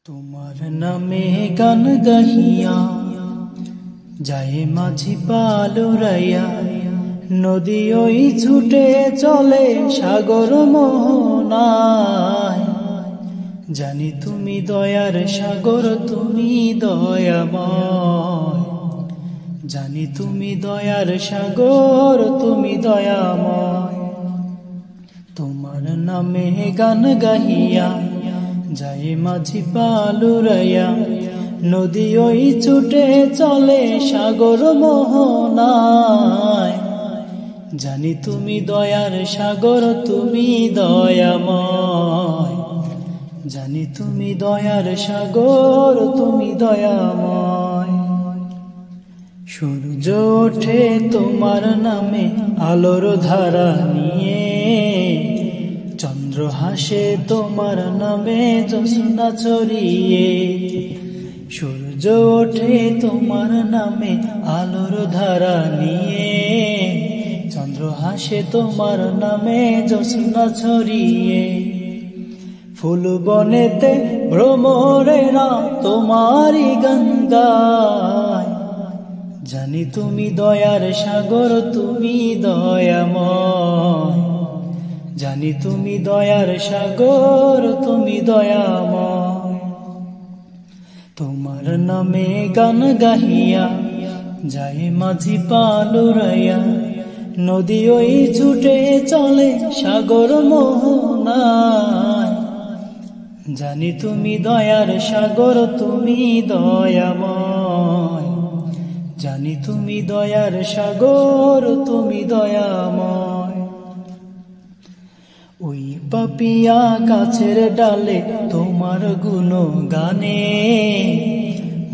তোমার নামে গান গাহিয়া যায় মাঝি পালুরাইয়া, নদী ওই ছুটে চলে সাগর মোহনায়। জানি তুমি দয়ার সাগর, তুমি দয়াময়। জানি তুমি দয়ার সাগর, তুমি দয়াময়। তোমার নামে গান গাহিয়া যায় মাঝি পালুরাইয়া, নদী ওই ছুটে চলে সাগর মোহনায়। জানি তুমি দয়ার সাগর, তুমি দয়াময়। জানি তুমি দয়ার সাগর, তুমি দয়াময়। সূর্য ওঠে তোমার নামে আলোর ধারা নিয়ে, চন্দ্র হাসে তোমার নামে জ্যোৎস্না ছড়িয়ে। সূর্য ওঠে তোমার নামে আলোর ধারা নিয়ে, চন্দ্র হাসে তোমার নামে জ্যোৎস্না ছড়িয়ে। ফুল বনেতে ভ্রমরেরা তোমারই গান গায়। জানি তুমি দয়ার সাগর, তুমি দয়াময়। জানি তুমি দয়ার সাগর, তুমি দয়াময়। তোমার নামে গান গাহিয়া যায় মাঝি পালুরাইয়া, নদী ওই ছুটে চলে সাগর মোহনায়। জানি তুমি দয়ার সাগর, তুমি দয়াময়। জানি তুমি দয়ার সাগর, তুমি দয়াময়। ওই পাপিয়া গাছের ডালে তোমার গুণগানে,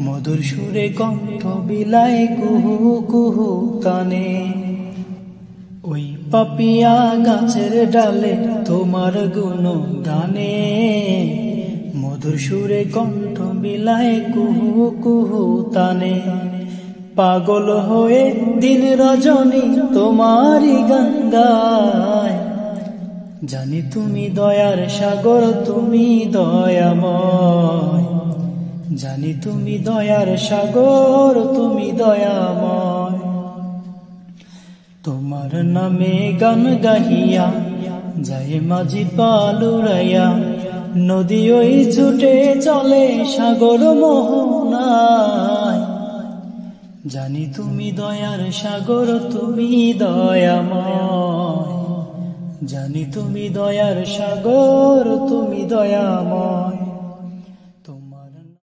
মধুর সুরে কণ্ঠ বিলায় কুহু কুহু কানে। ওই পাপিয়া গাছের ডালে তোমার গুণগানে, মধুর সুরে কণ্ঠ বিলায় কুহু কুহু তানে। পাগল হয়ে দিন রজনী তোমারই গান গায়। জানি তুমি দয়ার সাগর, তুমি দয়াময়। জানি তুমি দয়ার সাগর, তুমি দয়াময়। তোমার নামে গান গাহিয়া যায় মাঝি পালুরাইয়া, নদী ওই ছুটে চলে সাগর মোহনায়। জানি তুমি দয়ার সাগর, তুমি দয়াময়। জানি তুমি দয়ার সাগর, তুমি দয়াময়।